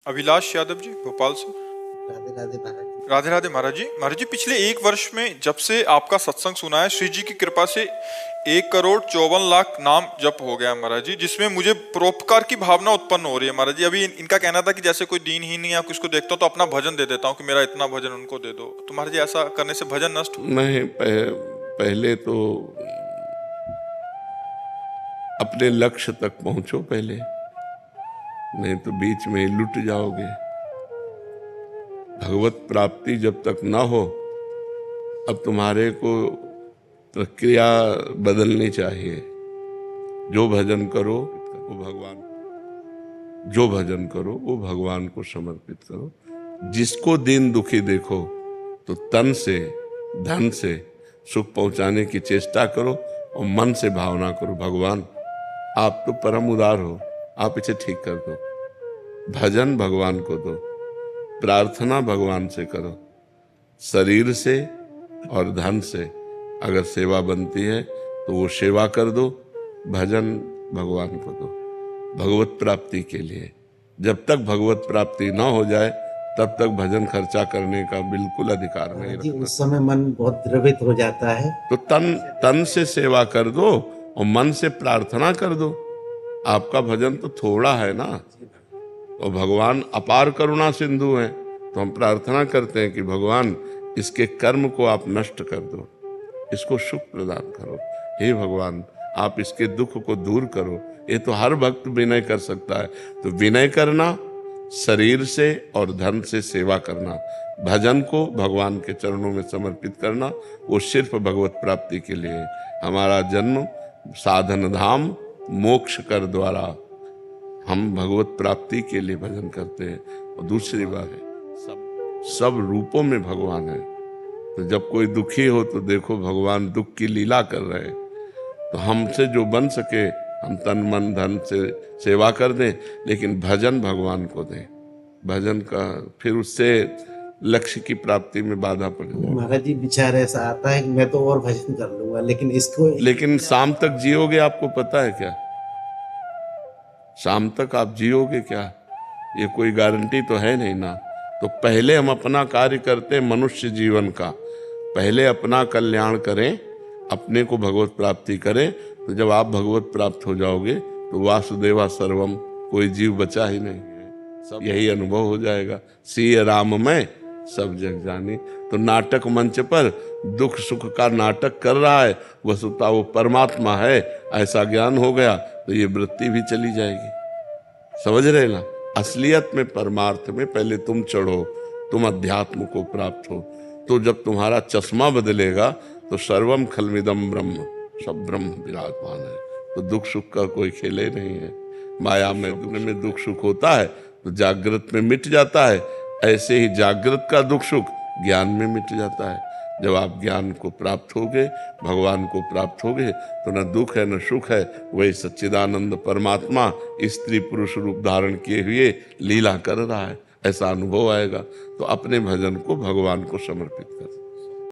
अभिलाष यादव जी, भोपाल से। राधे राधे महाराज जी। राधे राधे महाराज जी। महाराज जी, पिछले 1 वर्ष में जब से आपका सत्संग सुना है, श्री जी की कृपा से 1,54,00,000 नाम जप हो गया महाराज जी, जिसमें मुझे परोपकार की भावना उत्पन्न हो रही है महाराज जी। अभी इनका कहना था कि जैसे कोई दीनहीन या किसको देखता हूँ तो अपना भजन दे देता हूँ कि मेरा इतना भजन उनको दे दो। तो महाराज जी, ऐसा करने से भजन नष्ट हो? नहीं, पहले तो अपने लक्ष्य तक पहुंचो पहले, नहीं तो बीच में ही लुट जाओगे। भगवत प्राप्ति जब तक ना हो, अब तुम्हारे को प्रक्रिया बदलनी चाहिए। जो भजन करो वो भगवान, जो भजन करो वो भगवान को समर्पित करो। जिसको दीन दुखी देखो तो तन से धन से सुख पहुंचाने की चेष्टा करो और मन से भावना करो, भगवान आप तो परम उदार हो, आप इसे ठीक कर दो। भजन भगवान को दो, प्रार्थना भगवान से करो। शरीर से और धन से अगर सेवा बनती है तो वो सेवा कर दो, भजन भगवान को दो भगवत प्राप्ति के लिए। जब तक भगवत प्राप्ति ना हो जाए तब तक भजन खर्चा करने का बिल्कुल अधिकार नहीं जी, रखना। उस समय मन बहुत द्रवित हो जाता है। तो तन से सेवा कर दो और मन से प्रार्थना कर दो। आपका भजन तो थोड़ा है ना, और भगवान अपार करुणा सिंधु हैं, तो हम प्रार्थना करते हैं कि भगवान इसके कर्म को आप नष्ट कर दो, इसको सुख प्रदान करो। हे भगवान, आप इसके दुख को दूर करो। ये तो हर भक्त विनय कर सकता है। तो विनय करना, शरीर से और धन से सेवा करना, भजन को भगवान के चरणों में समर्पित करना, वो सिर्फ भगवत प्राप्ति के लिए है। हमारा जन्म साधन धाम मोक्ष कर द्वारा, हम भगवत प्राप्ति के लिए भजन करते हैं। और दूसरी बात है, सब रूपों में भगवान है। तो जब कोई दुखी हो तो देखो भगवान दुख की लीला कर रहे हैं। तो हमसे जो बन सके हम तन मन धन से सेवा कर दें, लेकिन भजन भगवान को दें। भजन का फिर उससे लक्ष्य की प्राप्ति में बाधा पड़ जाए। महाराज जी, विचार ऐसा आता है कि मैं तो और भजन कर लूंगा, लेकिन शाम तक जियोगे आपको पता है क्या? शाम तक आप जियोगे क्या? ये कोई गारंटी तो है नहीं ना। तो पहले हम अपना कार्य करते हैं मनुष्य जीवन का, पहले अपना कल्याण करें, अपने को भगवत प्राप्ति करें। तो जब आप भगवत प्राप्त हो जाओगे तो वासुदेवा सर्वम, कोई जीव बचा ही नहीं है, सब यही अनुभव हो जाएगा। सिय राम में सब जग जानी। तो नाटक मंच पर दुख सुख का नाटक कर रहा है, वस्तुतः वो परमात्मा है, ऐसा ज्ञान हो गया तो ये वृत्ति भी चली जाएगी। समझ रहे ना? असलियत में, परमार्थ में पहले तुम चढ़ो, तुम अध्यात्म को प्राप्त हो। तो जब तुम्हारा चश्मा बदलेगा तो सर्वम खलमिदम ब्रह्म, सब ब्रह्म विराजमान है। तो दुख सुख का कोई खेले नहीं है। माया में दुख सुख होता है तो जागृत में मिट जाता है। ऐसे ही जागृत का दुख सुख ज्ञान में मिट जाता है। जब आप ज्ञान को प्राप्त होगे, भगवान को प्राप्त होगे, तो न दुख है न सुख है, वही सच्चिदानंद परमात्मा स्त्री पुरुष रूप धारण किए हुए लीला कर रहा है, ऐसा अनुभव आएगा। तो अपने भजन को भगवान को समर्पित कर।